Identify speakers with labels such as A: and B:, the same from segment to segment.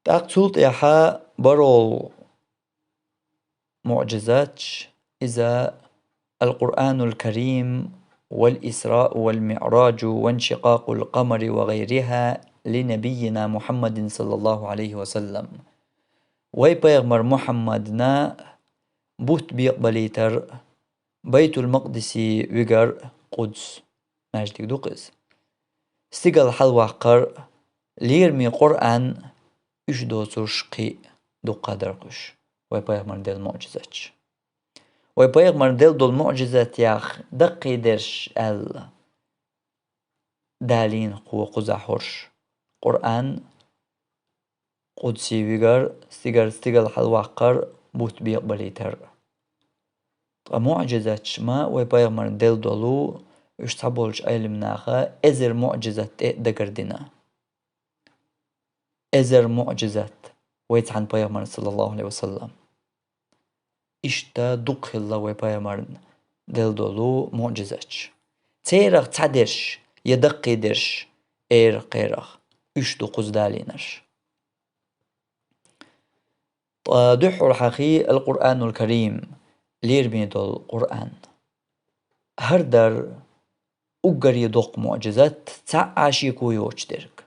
A: تقصد إيحاء برو معجزات إذا القرآن الكريم والإسراء والمعراج وانشقاق القمر وغيرها لنبينا محمد صلى الله عليه وسلم ويبيغمر محمدنا بوت بيقبليتر بيت المقدس ويقر قدس ماجدك دوقز استقل حلوة قر ليرمي قرآن إش دوسوش قي دو قدرقش ويبيغمر ديل معجزات ويبيغمر ديل دول معجزات ياخ دقي درش دالين قوة قزع حرش قرآن قدسي ويقر استقل حلوة قر بوت بيقبليتر معجزات شما ويبيغمر ديل دولو إش تبولش أيلمناخا إزر معجزات دقردنا إزر معجزات ويتحن بيغمر صلى الله عليه وسلم إشتا دق الله ويبيغمر ديل دولو معجزات تيرغ تعدرش يدقي درش قيرغ إش دقوز دالينش دحر حقي القرآن الكريم ليرمي دول القرآن هردر أقر يدق معجزات تعاشي كويوش درك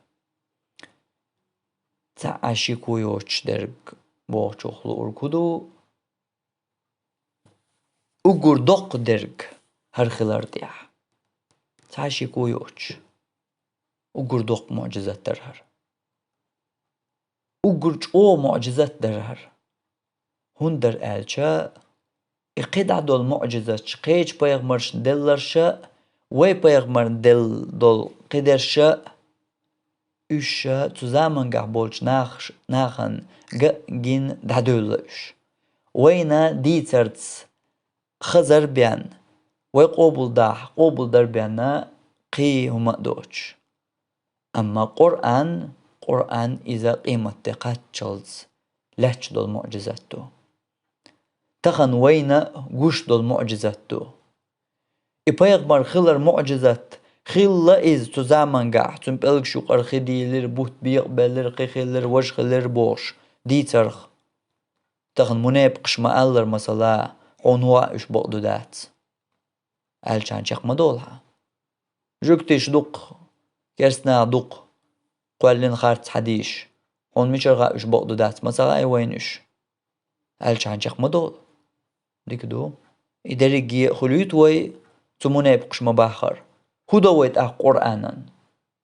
A: تعاشي كويوش درك بوچوخلو أركدو أقر دق درك هرخلر ديح تعاشي كويوش أقر دق معجزات درهر أقر جو معجزات درهر هندر آلشا إقدع دول معجزات قيج بيغمرش دلرشا وي بيغمر دول قدرشا إشا zusammengang bolch nachen gin دادولش وينا ديترتس خزر بيان وي قوبل در بيانا قي هما دوش أما قرآن إذا قيمة دقات چلز لحش دول معجزاتو تخن وينا قوش دول معجزاتو إبايغمر خلر معجزات خلا إز zusammengang zum Belgschuk archidiler bucht بيقبلر قيخلر وجخلر بوش ديترخ تخن مناب قشما ألر مثلا حونوا إش بقدو دات ألشان شاق مدولها جوكتش دق كرسنا دق قوالين خارت حديش حون ميشرغا إش بقدو دات مثلا أي وينش ألشان شاق مدول ديك دو إداريجي خلويت وي تمناب قشما باخر هدى ويت قرآنا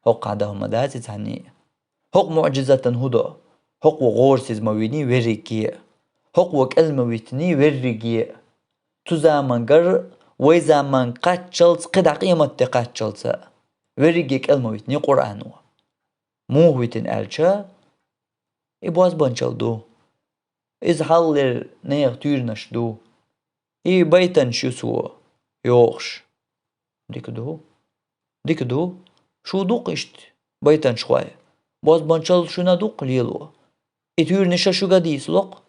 A: هق عدهم دات تعني هق معجزة هدى هق وغورسيز مويني وريكي هق وكلمة ويتني وريكي تزامن قر ويزامن قاتشلز قدع قيمة قاتشلز وريكي كلمة ويتني قرآن مو ويتن ألشا إبواز بانشل دو إز حالر نيغ تيرنش دو إي بيتن شسو يوغش ديك دو شو دوق إشت بيتن شوية باز بانشل شو ندوق ليلو إتير نشا شو قديس لق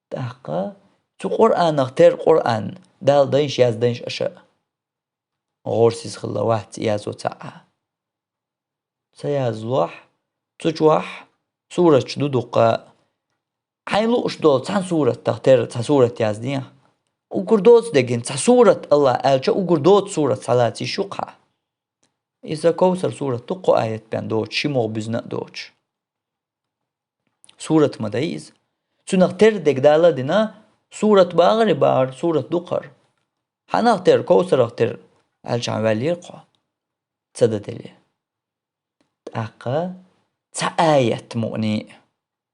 A: تحقا تو قرآن اختار قرآن دال دينش ياز دينش أشاء غورسيز خلا واحد يازو تعا سياز لوح تجوح سورة شدو دوقا حين لوش دول تحن سورة تختار سورة يازدين وقردوت دقين سورة الله ألجا وقردوت سورة صلاتي شقها إذا كوثر سورة تقو آية بان دوش شمو بزنا دوش سورة مدايز سنختر دق دالا دينا سورة باغري بار سورة دقر حنختر كوثر اختر ألجا والي قا تصدد لي تأقى تآية مؤني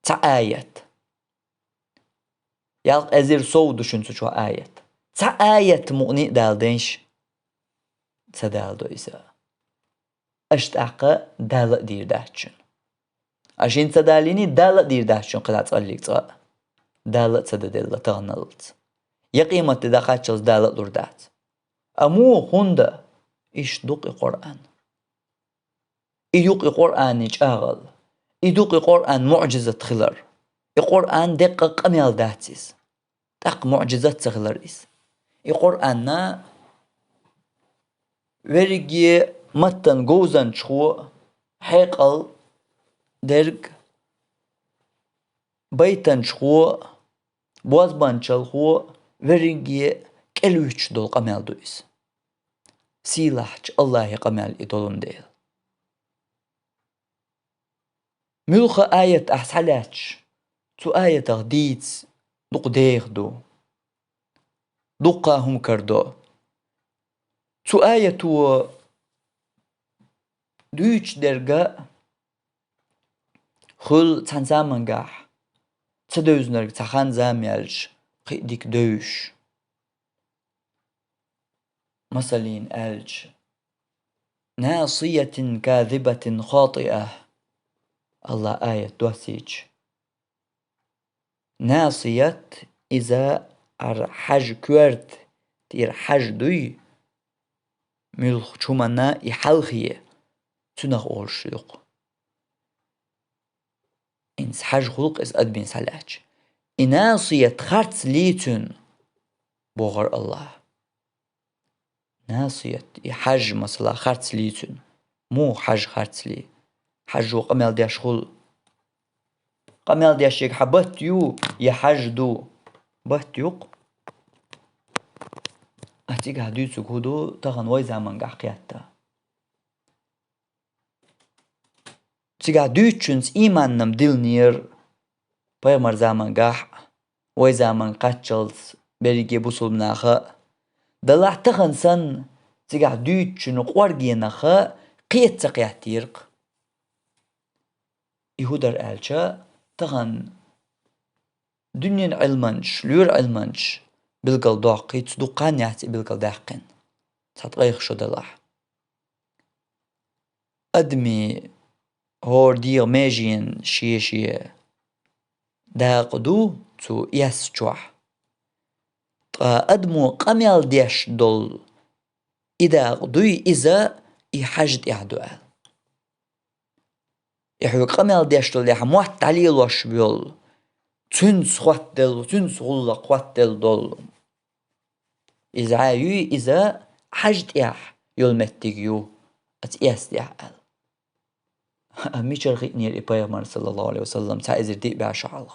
A: تآية يالق أزير صو دشنسو شو آية تآية مؤني دال دينش تدال دو إذا أشتاق دال دير داشن عشان تداليني دال دير داشن قد أتقليك تغا دال تددل تغنلت يقيمة تداقاتشلز دال دور دات أمو هندا إيش دوقي قرآن إيوقي قرآن إجاغل إيدوقي قرآن معجزة خلر القرآن دقة قميال داتيس تق معجزة تخلر إس القرآن ورقي متن جوزن شو حيقل درق بيتن شخو بوز بانشل خو ورنجي كلوش دول قمال دويس سيلحج الله قمال إدولون ديل ملخ آية أحسالاتش تو آية تغديت دوق ديغ دو دوقا هم كردو تو آية تو دويتش درجة خل تنزامنجاح تدوزنرج تخان زاميالج قيديك دوش مثلين ألج ناصية كاذبة خاطئة الله آية دوسيج ناصية إذا حج كورت تير حج دوي ملخ چومنا يحلخيه تنخ أورشلق إنس حج خلق إس أدبين سلاج إناصية خرط ليتن بوغر الله ناصية يحج مثلا خرط ليتن مو حج خرط لي حج وقمل ديش خل قمل ديش يك حبت يو يحج دو بهت يوق أتيك هدو سكودو تغن وي زمان قحقياتا تيجا دوتشنس إيمانم دلنير بيمر زمان قح وي زمان قاتشلز بريجي بوصل مناخا دلح تغن سن تيجا دوتشن قوارجيناخا قيت تقيحتيرق يهودر ألشا تغن دنيا علمانش لور علمانش بالقل داقي تصدقان يحتي بالقل داقين تتغيخ شو دلح أدمي هور دير ماجين شي داقدو تو يسجوح أدمو قميل ديش دول إذا قدوي إذا يحجد إعدوال يحيو قميل ديش دول يحموات تعليل وش بيول تنس خواتل تنس غلا خواتل دول إذا عايو إذا حجد إح يولمتيجيو أتياس ديحال ميشر غيني الإباية صلى الله عليه وسلم تعزر دي بعشعال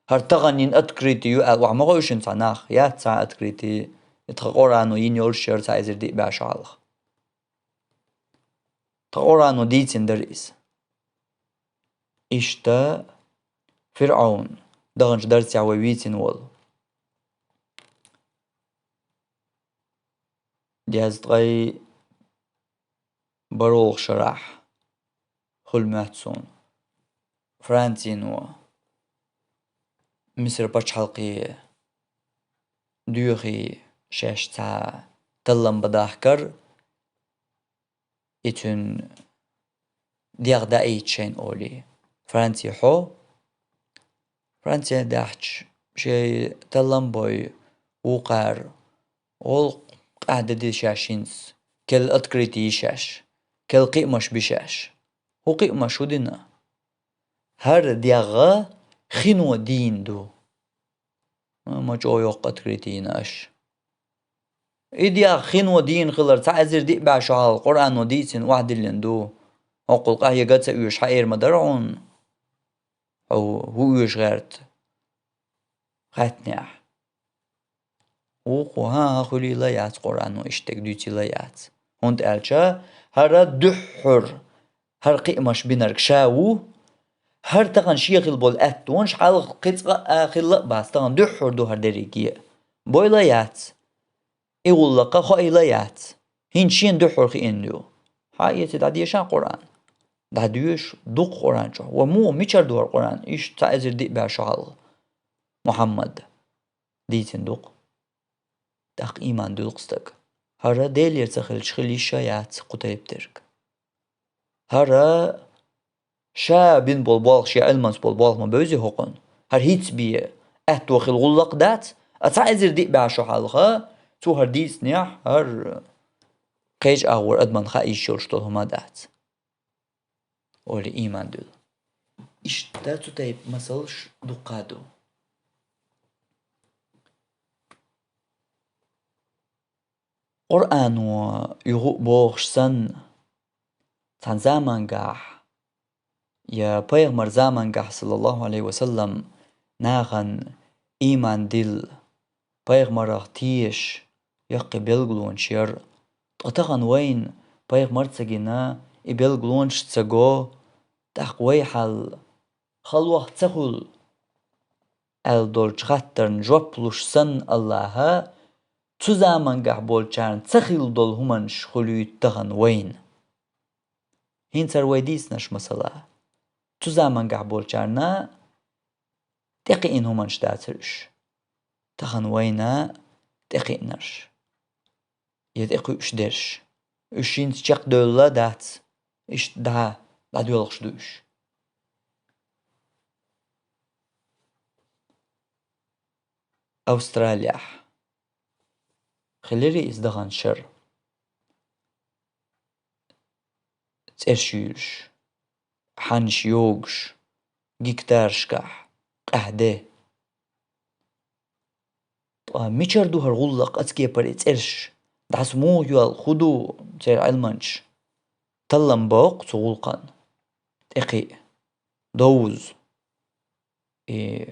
A: هرتغنين أتكريتي يو وعمغوشن تناخ يا تسا أتكريتي يتغورانو ينيول شير تعزر دي بعشعال تغورانو ديتين دريس إشتا فرعون دغنش درس عويتين وول دياز تغي بروغ شرح خل ماتسون فرانتينو مصر باش حلقي دوغي شاش تا تلم بداحكر إتون ديغ داي تشين أولي فرانتي حو فرانتي داحش شي تلم بوي وقار أول قاعدة دي شاشينس كل أتكريتي شاش كل قيمش بشاش هو قيمش ودنا هر ديغا خينو دين دو ما جو يوق أتكريتيناش إديا خينو دين خلر تعزر دي بعشال القرآن وديتين واحد اللي ندو أقول قاية قد سأيوش حقير مدرعون أو هو يوش غاتنيح وقو ها خلي ليات قرآن وإشتك دوتي ليات هونت ألشا هر دحر هر قيمش بنرك شاو هر تغن شيخ بول أتونش حال قطع آخر بس تغن دحر دو هر دريقية بوي ليات يقول لك خاي ليات هين شين دحر خيندو حاية داديشان قرآن داديش دوق قرآن شو ومو ميشر دور قرآن إيش تعزر دي بعشال محمد ديتن دوق داق إيمان دلقستك هرا ديل يرتخل شخلي شايات قطيب ترك هرا شا بين بولبال شي علمانس بولبال ما بوزي هقن هر هيت بيه أهتو خل غلق دات أتعزر دي بعشو حالخا تو هر ديس نيح هر قيج أغور أدمان خايش شورشتول هما دات أولي إيمان دل إيش داتو تايب مسلش دقادو قرآن يغو بوغش سن تن زمان قاح يا بيغمر زمان قاح صلى الله عليه وسلم ناغن إيمان دل بيغمرغ تيش يقي بلغلون شير أتغن وين بيغمر تسجينا إبلغلون شتسجو تحقوي حل خلوه تسخل الدول خطرن جوبلوش سن الله تزامنگه بولچان تسخيل دول همانش خلويت تغن وين هين سر ويديس نش مثلا تزامنگه بولچارنا تقي إن همانش داترش تغن وينا تقي نرش يتقي اش درش اشين تشق دولا دات اش دا بعد يولخش دوش أستراليا خليري إزدغان شر ترشيرش حنش يوغش جيكتارشكح قهده ميشر دو هرغلق أتكي بريت إرش دعس مو يوال خدو تير علمانش تلم باق تغلقان إقي دوز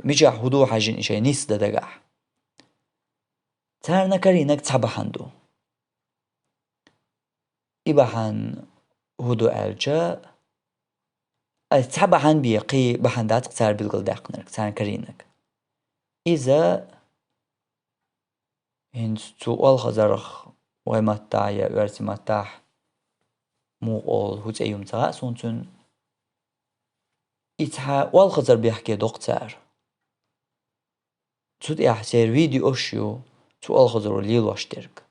A: ميجا هدو حاجين إشي نيس ددقح تارنا كارينك تحبحاندو إبحان هدو ألجا تحبحان بيقي بحاندات تار بالقل داقنك تارنا كارينك إذا هنستو الخزرخ ويمتع يا ورسي متاح مو قول هوت أيوم تغا سونتون إتحا والخزر بيحكي دكتور تود إحسير فيديو أشيو تو الخزر ليل واشترك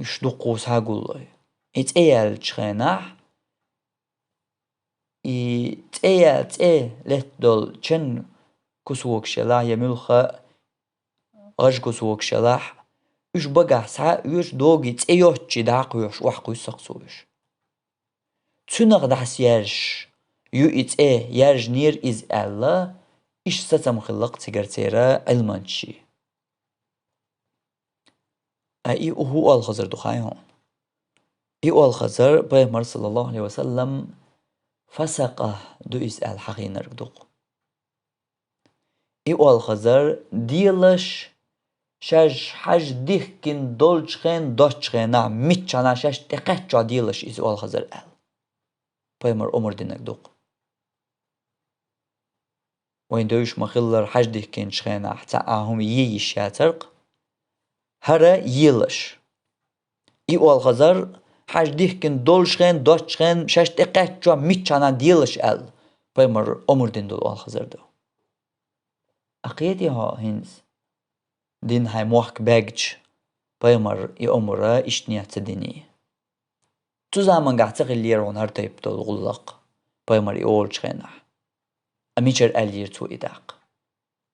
A: إش دقوس هاقولي إتأيال تشخيناح إتأيال لت دول چن كسوك شلاح يملخ غش كسوك شلاح إش بقى ساعة يوش دوغي تأيوش داق يوش وحقو يسقسوش تنغ دحس يرش يو يرج نير إز الله إش ستم خلق تيرا علمانشي أي هو الخزر دخاي هون إيو الخزر بيغمر صلى الله عليه وسلم فسقه دو إسأل حقين رقدوق إيو الخزر ديلش شاج حاج ديكين دولچخين دوچخينا ميتشانا شاج تقچا ديلش إيو الخزر أل بيغمر أمر دينك دوق وين دوش مخلر حاج ديكين چخينا حتى أهم يشاترق هرا يلش إيو الخزر حاج ديكين دولچخين دوچخين شاج تقچا ميتشانا ديلش أل بيغمر أمر دين دول الخزر دو أقيدي ها هنز دين هاي موحك باجج بيغمر أمره إشتنية تديني تزامن قاعتق الليرون هرتيب دول غلق بيغمر أول چخينا أميشر ألير تو إداق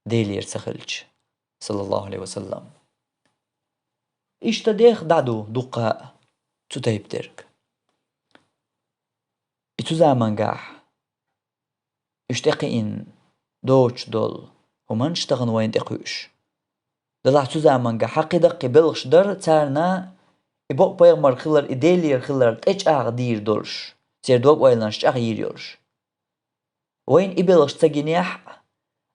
A: ديلير سخلج صلى الله عليه وسلم إشتديخ دادو دقاء تتيب ترك إتزامن قاع إشتقين دوش دول ومن اشتغن وين تقوش دلع تزامن قاع حقي دقي بلغش در تارنا إبوق بيغمر خلر إديلير خلر تأج أغدير دولش سير دوق ويلانش أغيريولش وين إبلغش تجنيح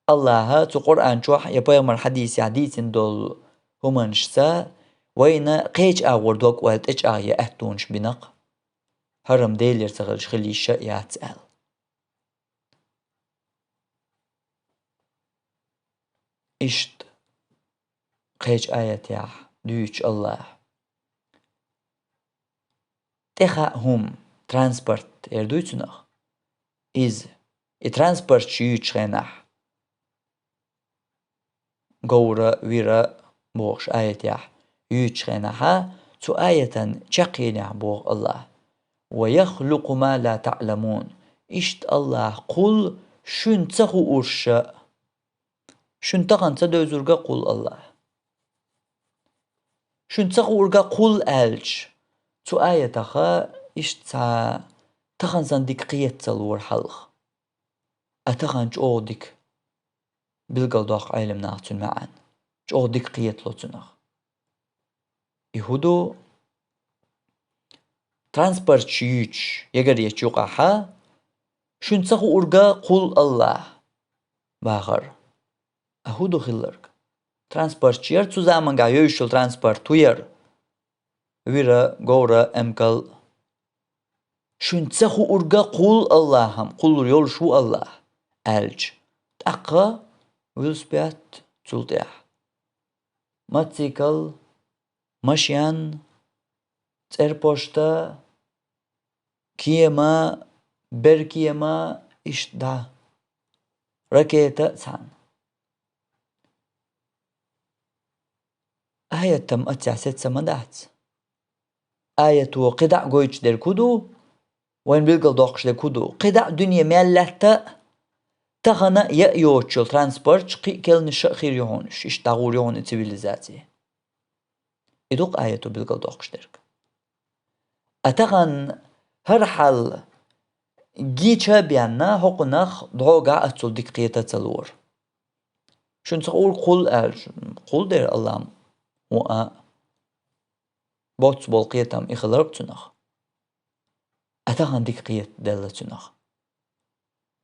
A: الله تو قرآن شوح يبيغمر حديث دول ومن شتا وين قيج أغور دوق ويل تأج أغيا أهتونش بنق هرم ديلير تغلش خلي شاء تسأل إشت قيج آيات ياح دوش الله تخا هم ترانسبورت دويتنخ إز ترانسبورت شيوش خيناح غورا ويرا بوغش آيات ياح يوش خيناها تو آية شقينيح بوغ الله ويخلق ما لا تعلمون إشت الله قل شن تخو أرشا شن تغن تدوزرغا قل الله شن تخو أرغا قل ألج تو آية تخا إشت تغن زندك قيت تلور حلق أتغن جودك بالقل دوق علم ناغتن معان جودك قيت لوتنغ يهودو ترانسبورت شيوش يقر يشوقها شن تخو أرغا قل الله باغر أهودو خلرك transport شير zusammen يوشل transport توير ويرا غورا أمكال شون تسخو أرقا قول اللهم قول يول شو الله ألج تأقا ويلسبيات تلتيح ماتسيكل مشيان تربوشتا كيما بركيما إشدا ركيتا سان آية تم أتعسد سمدات آية قدع قويتش در كدو وين بيلقل دوقش در كدو قدع دنيا مالتا تغنى يأيوتشل ترانسبورت كيل نشأ خير يهونش إشتاغول يهون تسيفيليزاتي إدوق آية بيلقل دوقش درك أتغن هرحل جيتشا بيانا هقناخ دعوغا أتول ديكقيتا تلور شون تقول قول دير اللهم وآ بوتس بولقيتام إخلرب تنخ أتغن ديكقيت دالة تنخ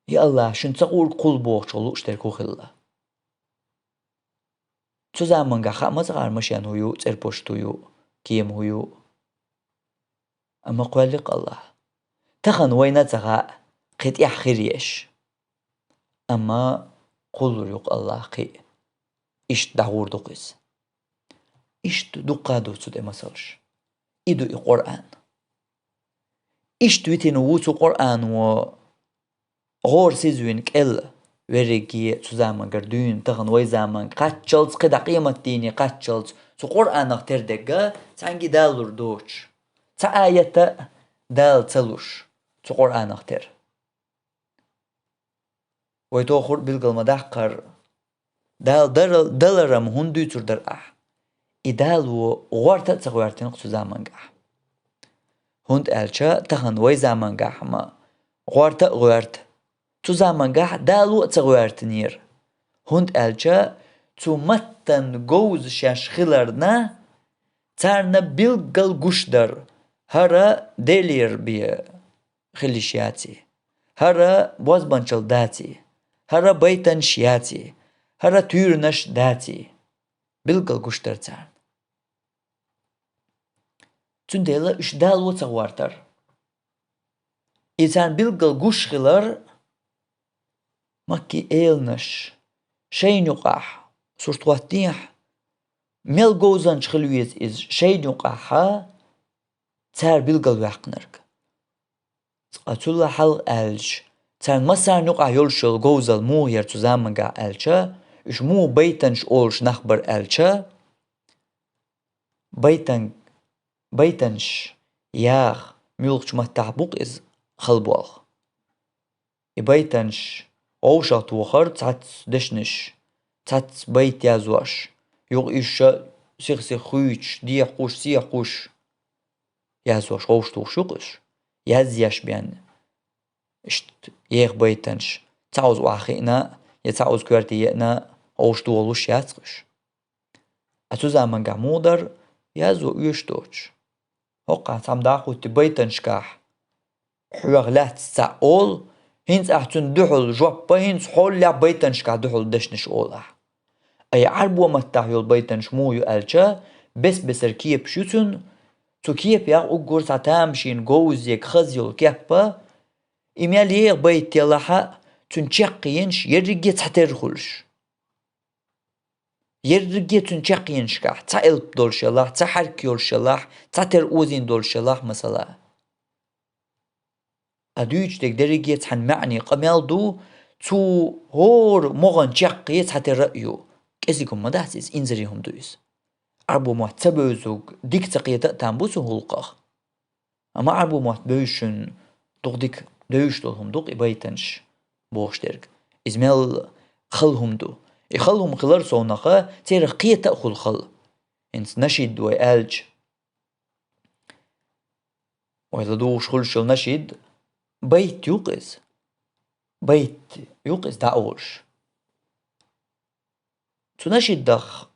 A: يا الله شون تقول قول بوغشلو اشتركو خلا تزامن غا مزغار مشيان هيو تربوشتو يو كيم هيو أما قوالق الله تخن وينا تغا قيت يحخيريش أما قول يوق الله قي إشت دعور دوقيس إشت دوقادو تسود مسالش إدو القرآن إشت ويتنو ووتو قرآن و غور سيزوين كل ورقي تزامن قردون تخن وي زامن قاتشلت قدا قيمة ديني قاتشلت سو قرآن اختر دقا تانجي دالور دوش تا آية دال تلوش سو قرآن اختر ويتوخر بلقل مدحقر دالرم هندو تردر إدالو غورتا تغوارتين قصو زامن قح هند ألشا تخن وي زامن قح ما غورتا غورت تو زامن قح دالو تغوارتنير هند ألشا تو متن جوز شاش خلرنا تارنا بلقل قشدر هرا ديلير بي خليشياتي هرا بوزبانشل داتي هرا بيتن شياتي هرا تيرنش داتي بلقل قشدر تارن تنديلا إش دالو تغوارتر إذن بلقل قشخلر مكي إيلنش شين يقح سورتواتيح ميل جوزان شخلويت إز شين يقحها تار بلقل وحقنرك أتولا حل ألج تار مسار نقع يولشل جوزال مو هير تزامنقع ألجا إش مو بيتنش أولش نخبر ألجا بيتنش ياخ ميلقش متعبوق إز خلبوالخ بيتنش أوشات وخر تات دشنش تات بيت يازواش يوغ إيشا سيخ خويش دي خوش سي خوش يازواش أوش توشوقش يازياش بيان اشت يخ بيتنش تعوز واخينا يتعوز كوارتينا أوش تولوش يازقش أتو زامن قامودر يازو يشتوش هقا تام داخو تبيتنش كاح حواغ لا تستعول هينز أحتن دحل جوابا هينز حول لا بيتنش كاح دحل دشنش أولا أي عربو متاحيول بيتنش مو يؤلجا بسر كيب شوتن تو كيب ياغ أقور ساتامشين جوزيك خزيول كيبا إميال يغ بيت يلاحا تنشاقينش يرقية تحترخلش يرقية تنشاقينش كاح تا إلب دول شلاح تا حركيول شلاح تا ترؤوزين دول شلاح مثلا أدوش دك درجة حن معني قمال دو تو هور مغن شاقية حتى رأيو كيسيكم مدحسيس إنزريهم دويس عربو محتبوزوك ديك تقية تنبوسو هلقاخ أما عربو محتبوشن دوغ ديك دوش دولهم دوغ إبايتنش بوش درك إزميل خلهم دو يخلهم خلر صوناقا تير قية تأخل خل إنس نشيد ويألج وإذا دوش خلشل نشيد بيت يوقظ دعوش تنشد دخ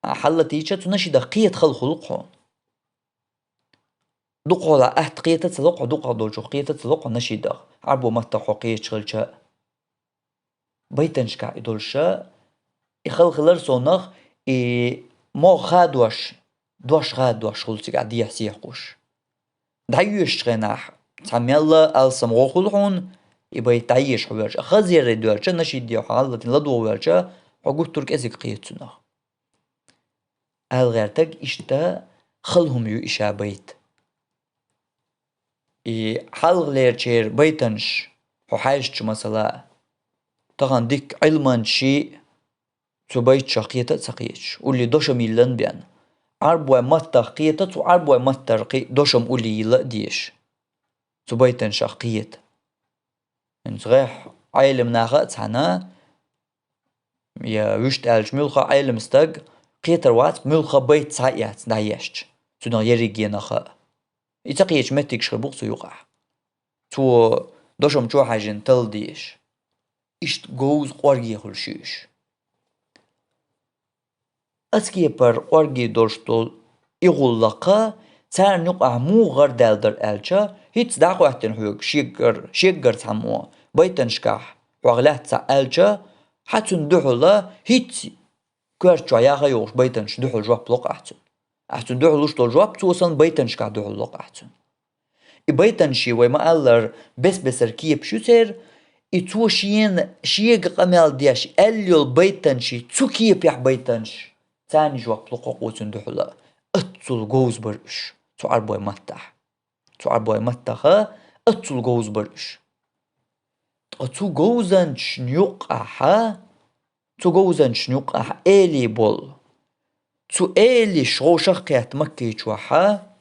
A: حلتيشة تنشد قية خلقه دقوا لا أحد قية تسلق دقوا دولشو قية تسلق نشد عربو متى قية شغلشة بيتنش كا دولشة يخلخلر صونخ ما خادوش دوش خادوش خلصك عدي يحسيحوش دعيش غناح تعمل السمغوخلحون يبقى يتعيش حوالش خزير دوالش نشيد ديو حالة لدو والش عقود ترك ازيك قيتسنا الغيرتك اشتا خلهم يو اشا بيت حلغ ليرشير بيتنش حاجتش مثلا طبعا ديك علما شيء تبيت شقيتة سقيتش واللي دوشم يلن بيان عربوا متى قيتة وعربوا متى دوشم واللي يلا ديش تبيتن شقيت من صغيح عيلم ناخت هنا يا وشت ألج ملخا عيلم استق قيتر وات ملخا بيت سايات دايشت تنا يريجي نخا يتقيش متك شربوق سيوقع تو دوشم جو حاجن تل ديش اشت جوز قرقي خلشيش اسكي بر قرقي دوشتول يغلقا تار نقع مو غر دالدر ألجا هيت داقو احتن هوك شيقر تامو بيتن شكاح وغلات تا ألجا حتن دوحلا هيت كوارش جاياغا يوش بيتنش دوحل جواب لوق احتن دوحلوش دول جواب توصن بيتنش كا دوحل لوق احتن بيتنشي وما ألر بسر كيب شوتر تو شيق قمال دياش أليو بيتنشي تو كيب يح بيتنش تاني جواب لوق قوتن دوحلا اتول جوز برش تو عربوي متخ اتول جوز برش تو جوزنش نيوقعها تو جوزنش نيوقعها إلي بول تو إلي شوشخ قيات مكي جوحا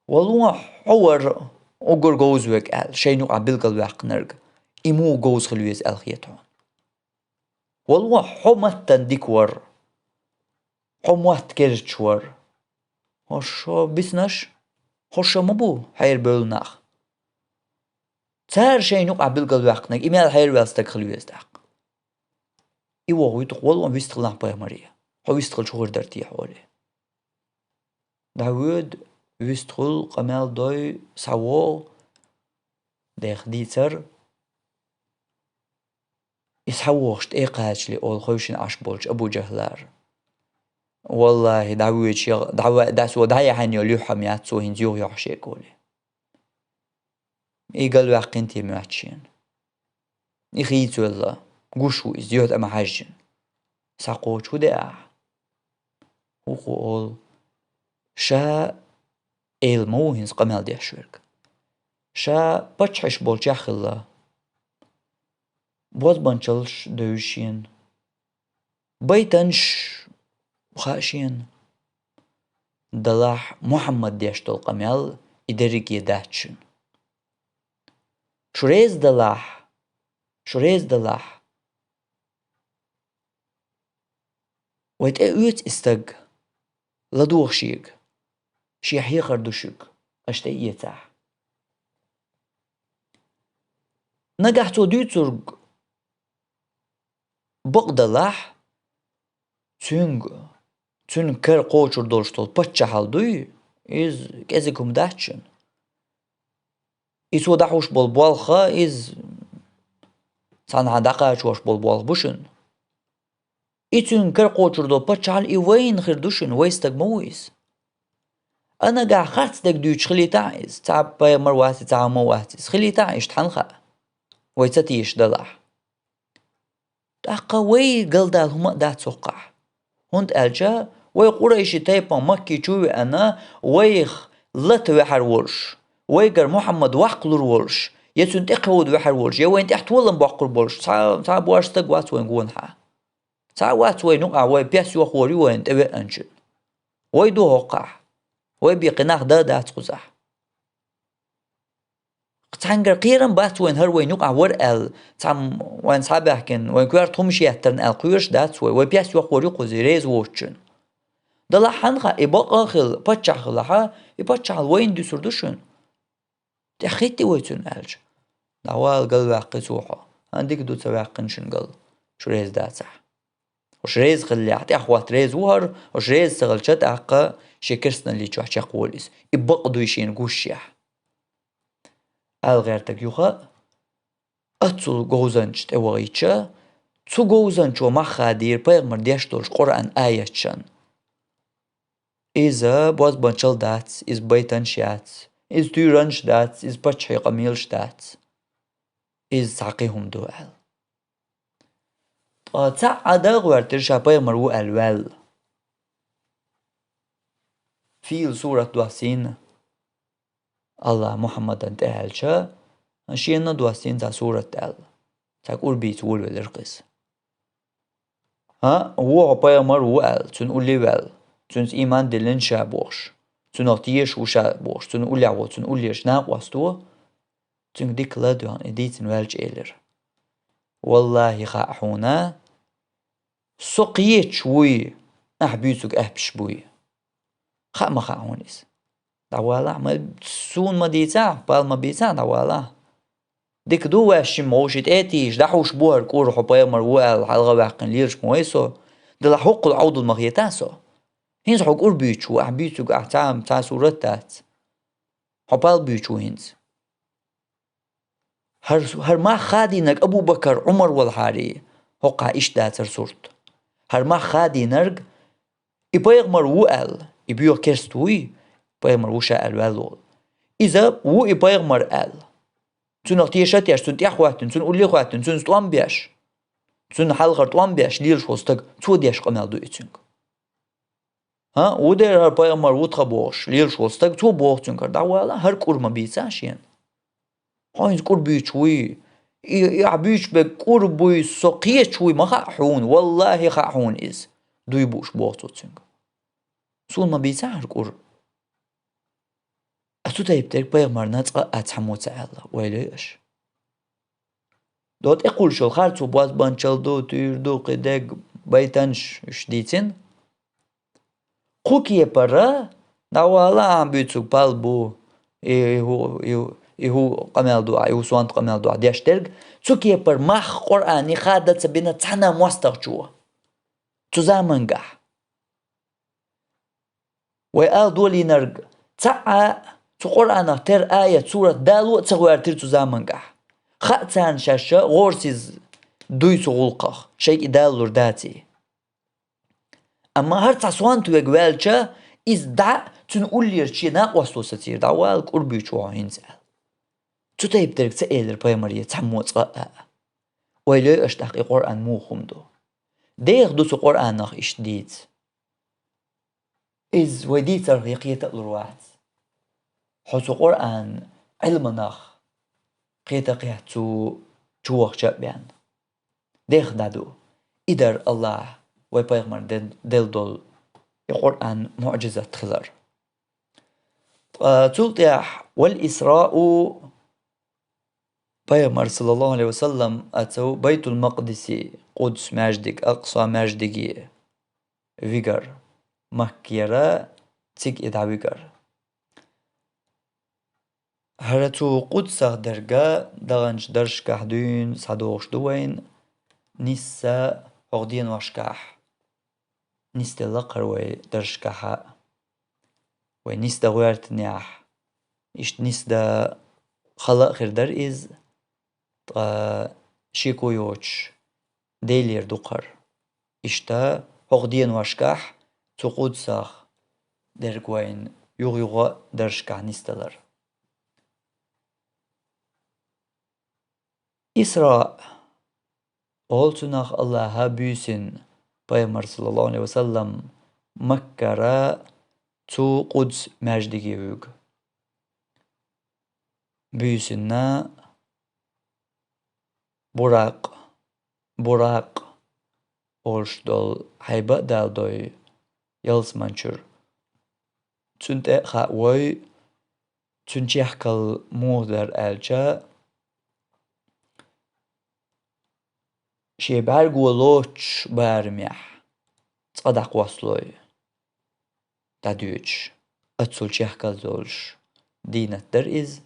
A: والله حور أقر جوز ويك أل شي نوقع بالقل واق نرق إمو جوز خلويز أل خيطون والله حمتن ديكور حموات كيرتشور هوش بسنش هوش مبو حير بولناخ تار شي نوقع بالقل واق نرق إمال حير والستك خلويز داق إيوه ويتق والله ويستخل نحبا مريا هو يستخل شغر درتي حوالي داود ويستخل قمال دوي سعوال ديخ ديتر يسحوشت إيقاش لي أول خوشن عشبولش أبو جهلار والله دعويتش دعسو دعيا حنيو ليوحا مياتسو هنزيو يحشي قولي إيقال واقنتي مياتشين إخيتو الله قوشو إزيوت أما حاجن ساقوش وداع وقول شا إلمو هنز قمال دي أشورك شا بچحش بولش يخلا بوز بانشلش دوشين بيتنش خاشين دلاح محمد ديشتول قمال إدريك يداتشن شريز دلاح ويت ايوت استق لدوخ شيق شي حيقر دوشك اشتاق يتاح نجح تو دوترق بقدلاح تون كر قوچر دولشتول بچه حال دوی از كزيكم داتشن إسو دحوش بالبالخا إز سان دقاش وش بالبالخ بوشن إتون كر قوچر دول بچه حال إيوين خردوشن ويستق مويس أنا قاع خارت دك دوش خلي تعيز تعب مرواتي تعب مواتي خلي تعيش تحنخا ويتتيش دلاح دقا وي قلدال هما دات سوقع هند ألجا وي قريش تايبا مكي جوي أنا ويخ لت وحر ورش ويقر محمد وحقلور ورش يتون تقود وحر ورش يوين تحت ولن بحقر ورش تعب واشتق وات وين قونها تعب وات وين نقع وي بيس يوخوري وين تبي أنجل وي دو هقع وي بيقناخ دات قزح تانجر قيرن بات وين هر وين نقع ور ال تام وين صابحكن وين كوار تمشي يترن ال قيرش دات وي بيس يوخوري قزي ريز ووتشن دلا حنخا إبقى خل بتشع خلها يبتشع وين دسردوشن تخيتي ويتون ألج نوال قل واقع سوحة عندك دو تواقن شنقل شو ريز داتح وش ريز خلي حتى أخوات ريز وهر وش ريز تغلشت أقا شكرسنا اللي تشوح شاقوليس إبقى دويشين قوشيح الغير تكيوخا أتصل قوزنش تواغيتشا Zu gozan şu mahhadir peygamber diyaştolş Kur'an ayetçan. إذا باز بانشل دات إز بيتن شات إز تيرانش دات إز بتشي قميلش دات إز ساقيهم دوال تعدا غوارتر شابي مرو الوال في سورة دواسين الله محمد انت أهلشا أشينا دواسين تا سورة ال تقول بيتول والرقص هو عبايا مرو ال تنقول لي وال تنس إيمان دلن شابوش تنغتيش وشابوش تنقول لعوة تنقول ليش ناقواستو تنك ديك لادوان إديتن والج إيلر والله خاحونا سقيت شوي أحبيتك أحبش بوي خا ما خاحونيس دوالا ما سون ما ديتا بال ما بيتا دوالا ديك دو واش موشت اتيش دحوش بوهر كور حبايا مروال حلغة واقن ليرش مويسو دل حق العود المغيتاسو هنز حق أربيتشو أحبيتك أحتام تا سورتات حبال بيتشو هنز هر ما خادينك أبو بكر عمر والحاري هقا إيش داتر صورت هر ما خادينك إبايغمر وقال إبيو كرستوي إبايغمر وشا الوالول إذا و إبايغمر قال تون اختيشات ياش تون تيحواتن تون أولي خواتن تون ستوان بياش تون حلقر توان بياش ليلش وستك تو دياش قمال دو إتنك ودير هر بايغمر وطخبوش ليلش وستك تو بوغتن كر دعوالا هر كورما بيتساشين هاينز قربي شوي يعبيش بقربي سقية شوي ما خاحون والله خاحون إز دويبوش بوغتو تسنك سول ما بيساعر قرب أتو تايبتك بيغمر ناتقا أتحمو تعالى ويليش دوت اقول شو خارتو باز بانشال دو تيردو قدق بيتنش شديتين قوكي برا دوالا عم بيتسوك بالبو إيهو قمال دعاء إيهو سوانت قمال دعاء دياش تلق تسوكي بر مخ قرآني خادة سبينا تحنا موستغ جوا تزامنقح ويقال دولي نرق تعا تو قرآن تر آية سورة دالو تغوير تر تزامنقح خاتان شاشة غورسيز دوي سغلقخ شيء دالور داتي أما هرتا سوانتو يقوالشا إز دع تنقول لي رشي ناقوستو ستير دعوال قربي شوها هنزال تو تايبترك تأيلر بايمارية تحموت غاء ويلي أشتاقي قرآن مو خمدو ديغ دوسو قرآن ناخ إشديد إز ويديتر يقية الروات حسو قرآن علم ناخ قيتا قيحتو جوخ جابيان ديغ دادو إدر الله ويبايغمر دل دول القرآن معجزة تخلر تلتيح والإسراء بايغمر صلى الله عليه وسلم أتو بيت المقدس قدس ماجدك أقصى ماجدك فيجر مكيرا تيك إدع فيجر هرتو قدس درجة دغنش درش كحدين صدوش دوين نسا هغدين واشكاح نست لقر ويدرش كحا ونست غيرت نياح إشت نست خلق خير در إز شيكو يوش ديلير دقر إشتا هغدين واشكاح تقود ساخ درقوين يغيغا درشكاح نستلر إسراء أولتناخ الله بيسن Peygamber sallallahu aleyhi ve sellem Mekke're tu Quds mecdigi vüg. Büyüsünne Burak olşdol hayba daldoy yalsmançur. Tünte xa'voy tünçehkal muhder elçe شيبار قولوش بارميح تصدق وصلوي تدوش أتصل شيحكا زولش دينة درئز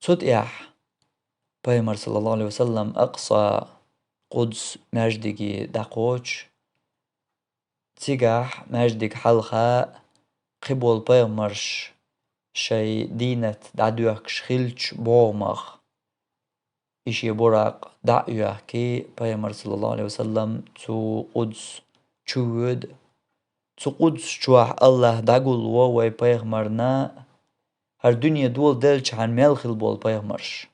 A: صدقيح بايمر صلى الله عليه وسلم أقصى قدس مجدقي دقوش تيجاح مجدق حلقة قبول بايمرش شي دينة دعدوكش خلش بومخ إشي براق دعوة كي بيامر صلى الله عليه وسلم تو قدس تشود تو قدس شوح الله دعقل ووي بيغمرنا هر دنيا دول دلش عن ملخل بول بيغمرش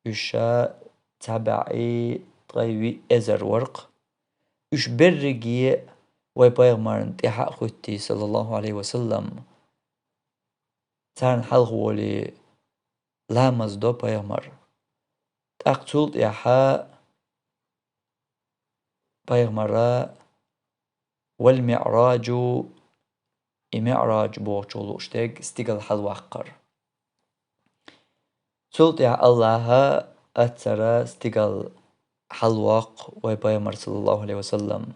A: إشا تبعي طيبي إزر ورق إش برقي وي بيغمرن تحق خوتي صلى الله عليه وسلم تارن حلغولي لامز دو بيغمر تأقتل يحا بيغمرا والمعراج معراج بوچولو اشتاق استقل حلوقر تلت يا الله أترى استقل حلوق وي بيغمر صلى الله عليه وسلم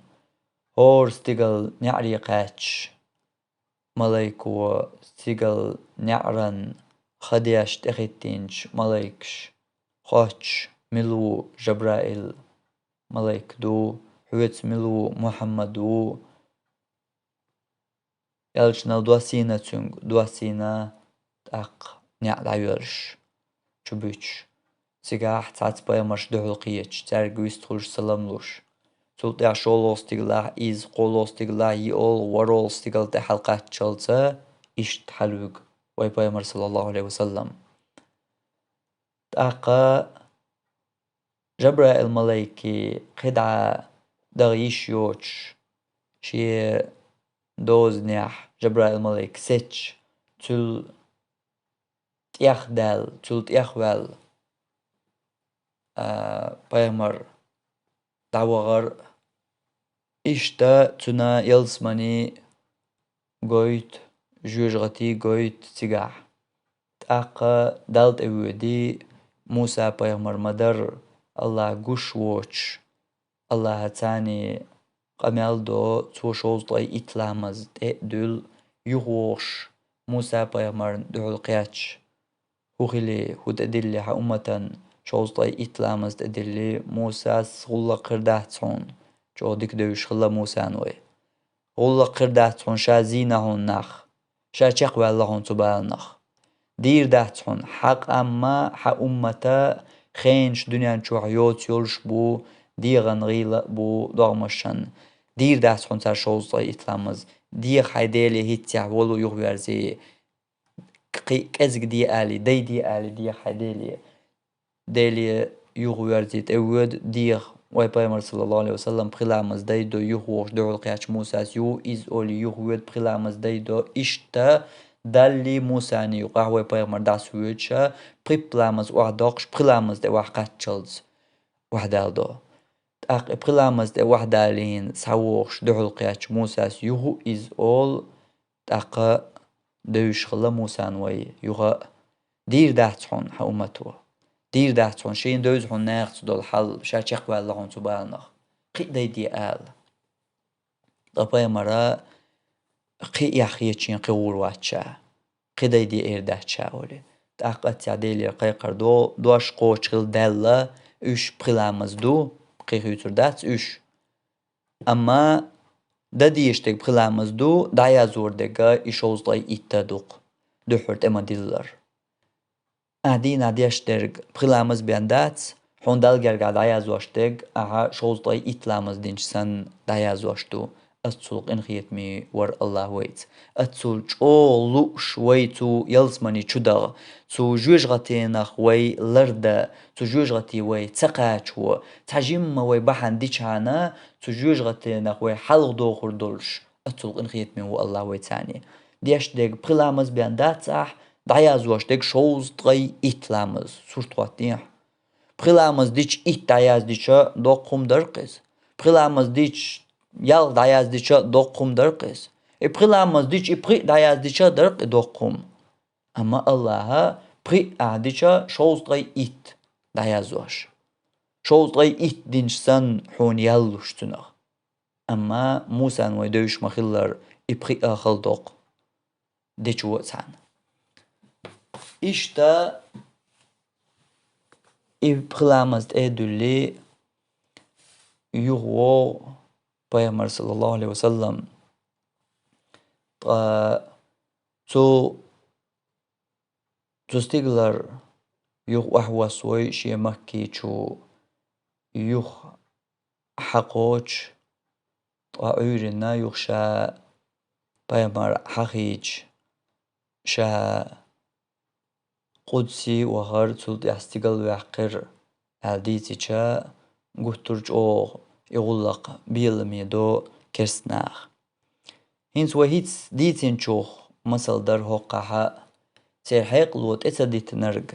A: هور استقل نعري قاتش ملايكو استقل نعرن خدياش تخيتينش ملايكش خوش ملو جبرائيل ملايك دو حويت ملو محمد دو يالشنا دواسينا تونغ دواسينا تاق نعد عيورش چوبوش سيقاح تعت بايمرش دهلقيتش تارقويست خلش سلاملوش تلت يا شولوس تقلع إز قولوس تقلع يقول ورولس تقل تحلقات شلتا إشت حلوق وي بايمر صلى الله عليه وسلم تاقا جبرائيل الملايكي قدعة دغيش يوتش شي دوز نيح جبرائيل الملايك سيتش تل تيخ دال تل تيخ وال بايمر دعوغر إشتا تنا يلسماني قويت جوجغتي قويت تيقاح تاقا دالت اودي موسى بايمر مدر الله قوش ووتش الله هتاني قمال دو تو شوز طي إتلامز دول يغوش موسى بايمر دول قياتش هوغيلي هود أدلي ها أمتن شوز طي إتلامز أدلي موسى سغلا قرداتون جو ديك دوش خلا موسى نوي غلا قرداتون شازينا هون نخ شا چقوى اللهون تبال نخ دير داتون حق أما حق أمتا خينش دنيا شو عيوت يولش بو ديغن غيلا بو دغمشن دير داتون تر شوز طي إتلامز ديغ حيديلي هيتيع ولو يغويرزي كزق دي آلي دي آلي ديغ حيديلي ديلي يغويرزي تأود ديغ وي بايمر صلى الله عليه وسلم بخلامز ديدو يغوش دعو القياش موسى يو إز أولي يغويد بخلامز ديدو إشتا دالي موسى نيوغا وي بايمر داس ويتشا بخلامز وعداقش بخلامز دي وحقات تشلز وحدالدو تاق بخلامز دي وحدالين سعوش دعو القياش موسى يو إز أول تاق دوش خلا موسى نوي يغا دير داتحون ها أمتو دير داتون شين دوز هون ناقص دول حل شاچق والله هون تبالنخ قي دي آل طبعا مرا قي يخيچين قور واتشا قي دي إرداتشا ولي تاقت تعديلي قي قردو دوش قوچل دالا üç بخلامز دو قي هيتر داتس üç أما دا ديشتك بخلامز دو دايا زور دقا إشوز لاي إتادوق دو حرت أما ديلر أهدين أديشترق بخلامز بياندات حون دالجرقا دايازواشتق أها شوزطي إتلامز دينشسن دايازواشتو أتسولق إنخيتمي ور الله ويت أتسول چو ويتو يلسماني چودغ تو جوجغتينخ وي لرد تو جوجغتي وي تقاچو تحجيم وي بحان ديچانا تو جوجغتينخ وي حلق دوخور دولش أتسولق إنخيتمي ور الله ويتاني ديشتق بخلامز بياندات دايازواشتق شوزطي إتلامز سورتواتيح بخلامز ديش إت داياز ديشا دوقم درقز بخلامز ديش يال داياز ديشا دوقم درقز بخلامز ديش إبقي داياز ديشا درق دوقم أما الله بقي ديشا شوزطي إت دايازواش شوزطي إت دينشسن حون يالوشتنغ أما موسى ويدوش مخلر إبقي آخل دوق ديشو واتسان İşte İbkhlamaz edülli yuhu Peygamber sallallahu aleyhi ve sellem so stiglar يخ وحوسوي شي مكي شو يخ حقوش وعيرنا يخشى بيمر حقيج شا قدسي وغر تلت يحستقل ويحقر عديتي شا قهترج او يغلق بيلميدو كرسناخ هنس وهيتس ديتين شوخ مسل در هوقها سير حيق لوت اتديت نرق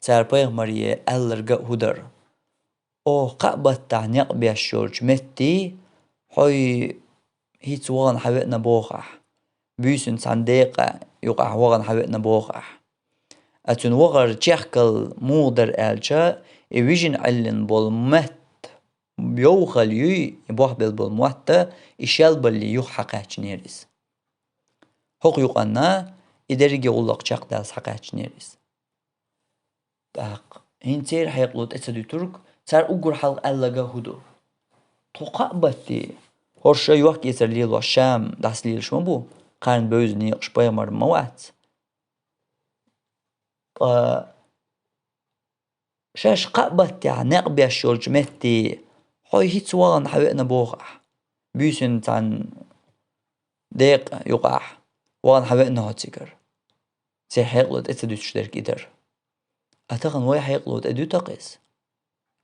A: سير بيغمري ألرق هدر او قابت تعنيق بيشورج متي حوي هيتس وغن حبئنا بوخح بيسن صنديقة يقع وغن حبئنا بوخح أتون وغر تشيخكل مودر ألجا يويجن علن بول مت بيوخل يبوح بول موتا إشال باللي يوخ حقاش نيريس هوق يقنا إدريجي غلق شاق داس حقاش نيريس هين تير حيقلوت اتسدو ترك سار أقر حلق ألغا هدو تقابتي هرشا يوح يسر ليلو الشام داس ليل شمبو قارن بوزني قشبايا مر موات شاش قابتي عناق بيشورج متي هاي هيت سوان حبئنا بوغح بيسن تان ديق يقع وان حبئنا هاتسكر سير حيقلوت اتسدو تشترك إدر أتغن واي حيقلوت أدو تقيس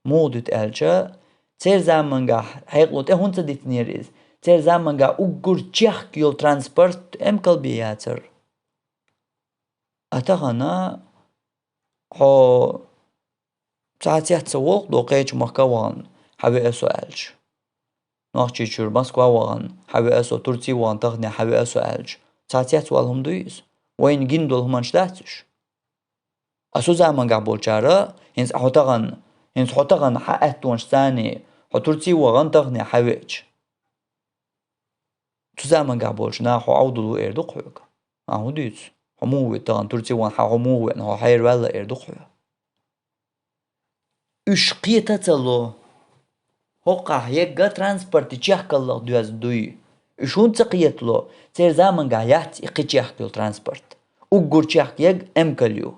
A: مودت ألجا سير زامنغا حيقلوت هون تديت نيريز سير زامنغا أقر تشيخ يول ترانسبورت أمكال بياتر أتغنا هو ساعتها تسوق دوقيج مكوان حبي أسو ألج ناخشي شور مسكوا وان حبي أسو ترتي وان تغني حبي أسو ألج ساعتها توالهم دويز وين جندول همانش داتش أسو زمان قابل جارة هنس حوتغن حقت وانش ثاني حترتي وان تغني حبيج تو زمان قابلش ناحو عودلو إردو حوك أهو ديز هموه تغن ترتي وان هموه نهو حير ولا إردو حوك üç qiytatalo hoqa yegga transporti chahkallo duaz dui üshun qiyatlo ser zaman ga yaht iqichahkil transport ugur chah yeg emkalyo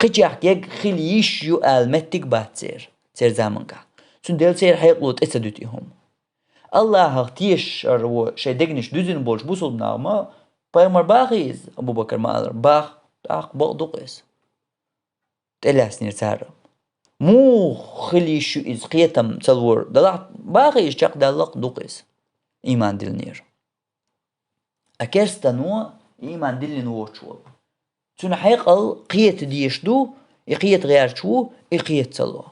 A: qichah yeg khilish yu almetik batser ser zaman ga sundel ser hayqlot etadutihum Allah haqtish arwo shaydegnish düzün bolş busul nama paymar baqiz Abu Bakar ma'al baq baqduqis telasnir sara مو خلي شو إز قيتم تلور دلع باقي إشجاق دلق دوقيس إيمان دلنير أكيرستانو إيمان دلن وشول تون حيقل قيت ديشدو يقيت غير شو يقيت تلو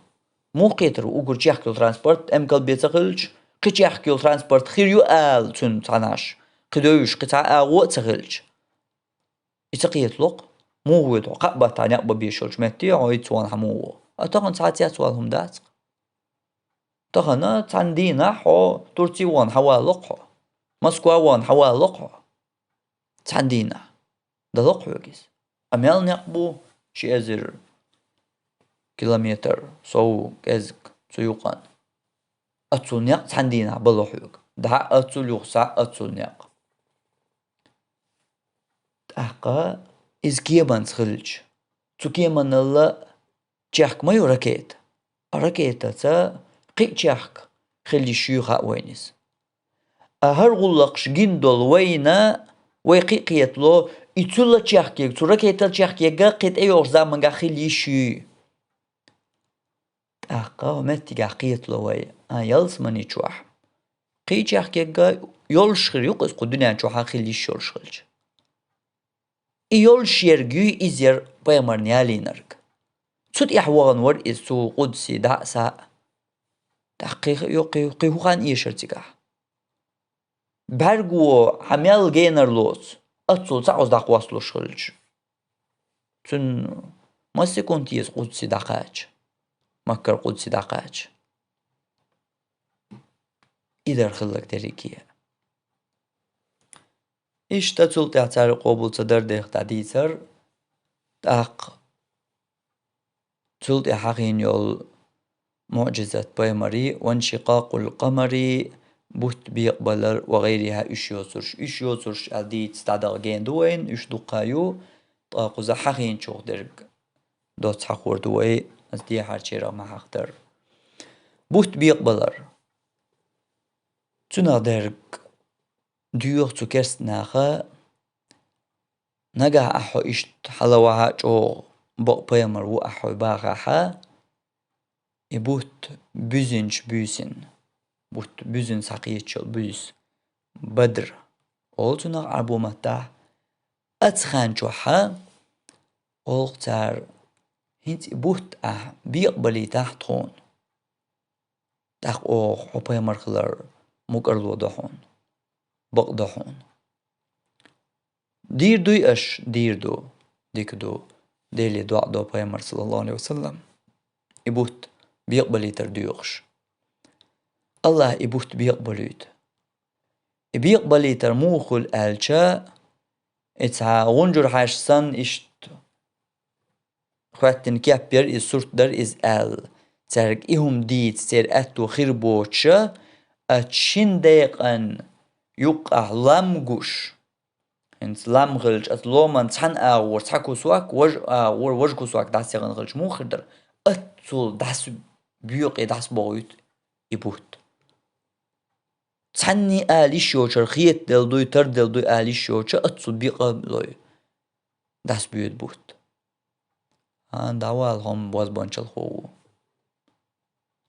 A: مو قيتر وقر جاحكيل ترانسبورت أمكال بيتغلج قي جاحكيل ترانسبورت خير يو آل تون تعناش قدوش قطع آغو تغلج يتقيت لق مو ويدو قابا تعني أقبا بيشولج متي عويتوان حموه أتغن ساعات يسوالهم داتق تغن تندينا حو ترتي وان حوالقه مسكوا وان حوالقه تندينا دلق يجيس أميال نقبو شي أزر كيلومتر سو كزك سيوقان أتصل نق تندينا بلوحيوك دع أتصل يخسع أتصل نق تحقا إز كيمان تخلج تو كيمان الله جاك ما يركيت ركيتة قي جاك خلي شيوخ وينس هرغلقش جندل وينا ويقيقيت له يتولا جاك يك تركيت جاك يك قيت ايور زمان خلي شي متي قيت له وي يلس مني جوح قي جاك يك يولشخر يقص قدنا جوح خلي شولشخلج يولش يرجي إزير بيمرني علينرك سود يحوغن ور إسو قدسي دعسا تحقيق يقي هوغان إيشرتيقا برغو حميال جينر لوس أتصل تعوز داق وصلو شغلج تن ما سيكونتيز قدسي داقاج مكر قدسي داقاج إدر خلق تريكيه إيش تتول تعتار قبول تدر ديخ تعديثر تاق تلت حقين يول معجزة بايمري وانشقاق القمر بوت بيقبلر وغيرها إش يوصرش أديت استعداء جين دوين إش دقايو طاقوزا حقين شوخ درق دوت حقور دوي از دي حرشيرا ما حقدر بوت بيقبلر تنا درك ديوخ تو كرست ناخا نجا أحو إشت حلوها جو بق بيمر و أحو باغاها يبوت بوزنش بوسن بوت بوزن ساقيتشل بوز بدر أولتنا عربو متاح أتخان جوحا أولتار هنت بوت بيقبلي تحتون تاق أوخ حبا مرخلر مقرلو دحون بق دحون دير دوي أش دير دو ديك دو ديلي دعا دو بيامر صلى الله عليه وسلم يبوت بيقبلي ترديوخش الله يبوت بيقبليت بيقبلي ترموخ الألشا اتسا غنجر حاشسان اشت خواتن كابير إز سورت در إز أل تارك إهم ديت سير أتو خربوتشا أتشين ديقن يقع لامغوش انت لامغلج أتلومن تحن أغور تحكو سواك وجكو سواك داس يغنغلج مو خردر أتول داس بيوقي داس بويت يبوت تحني آلي شوشر خيط دل دوي تر دل دوي آلي شوشر أتول بيقى لوي داس بيوت بوت هان داوال هم باز بانشل خو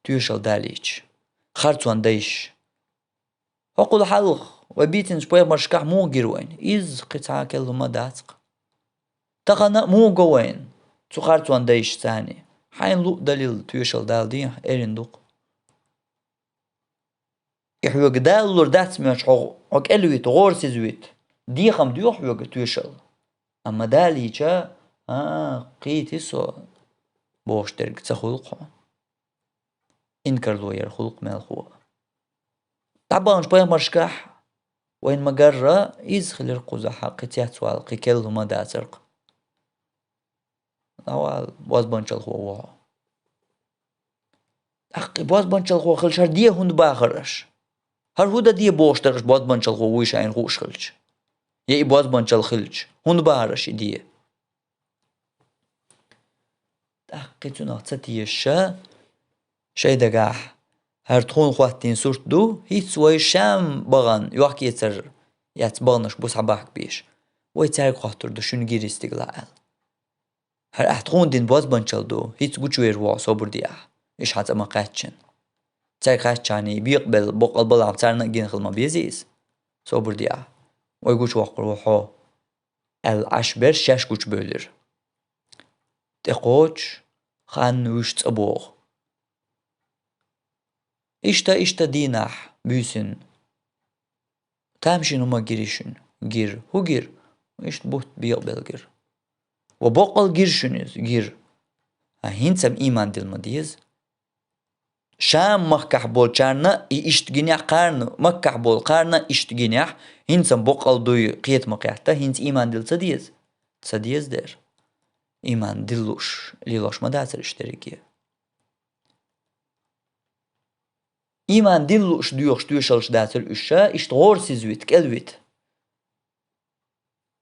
A: تيوشل داليش خارتوان دايش هقول حلق وبيتن شوية مرشكح مو جيروين إز قطعة كلمة داتق تقنا مو جوين تخارتوان دايش ثاني حين لو دليل تيوشل دال دي إيرين دوق يحوق دالور داتس ميوش حق إلويت غورس زويت دي خم ديو حوق تيوشل أما داليشا قيتيسو بوش ترك تخلقه إنكر لوير خلق مالخو طبعا شوية مرشكح وين مقرة إز خلير قوزحا قتيات سوال قيكل هما داترق أوال باز بانشل خو أخي باز بانشل خو خلش هر ديه هند باخرش هر هودا ديه بوش ترش باز بانشل خو ويش عين خوش خلش يأي باز بانشل خلش هند باخرش ديه أخي تنا تتيشا شي دقاح هر تخون خواتين سورت دو هيت سوي شام بغان يوحكي يتر يتبانش بوس عباك بيش ويتارك خاطر دو شون جير استقلال هر احتخون دين باز بانشل دو هيت بوچوير وا صبر دياح إيش حتى ما قاتشن تاي قاتشاني بيقبل بقل بلعب تارنا جين خلما بيزيز صبر دياح ويقوش وقر وحو العشبر شاش قوش بولر تقوش خان وشت أبوغ إشتا ديناح بيسن تامشي نما جيريشن جير هو جير إشت بوت بيقبل جير وبقل جيرشنز جير هينسم إيمان دل مديز شام مكح بول چارنا إشت جنيح قارن مكح بول قارنا إشت جنيح هينسم بقل دوي قيت مقيحتا هينس إيمان دل تسديز در إيمان دلوش ليلوش مداتر اشتريكيه إيمان دلوش ديوش داتر إشا إشت غور سيزويت كالويت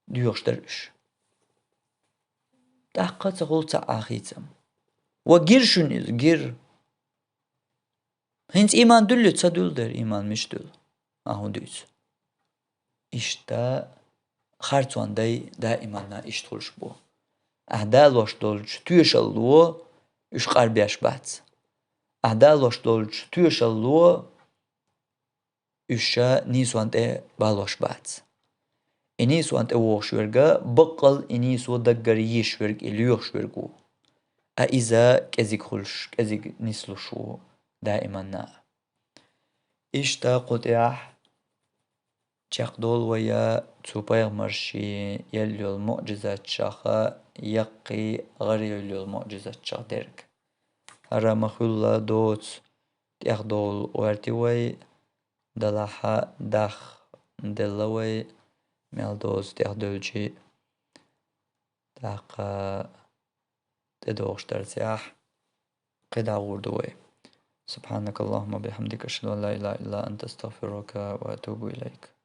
A: ديوش درش تحقا تقول تأخيتم وجير شنيز جير هنس إيمان دلت سدول در إيمان مش دل أهو دويت إشتا خارتوان دا إيماننا إشتولش بو أهدالوش دولش تيوشلو إش قربيش بات أهدالوش دولش تيوشلو إشا نيسوان دا بالوش بات إنيسوان دا ووشورغا بقل إنيسو دقر يشورغ إليوشورغو أإذا كزيك خلش كزيك نسلشو دائما إشتا قطيح تشاقدول ويا تسوبيغ مرشي يليو المعجزات شاخا يقي غير يليو المعجزات شاخ ديرك هرا مخولا دوت تياخدول وارتيوي دلاحا داخ دلوي ميالدوز تياخدولجي تاقا تدوغش ترتياح قدا وردوي سبحانك اللهم بحمدك أشهد أن لا إله إلا أنت أستغفرك وأتوب إليك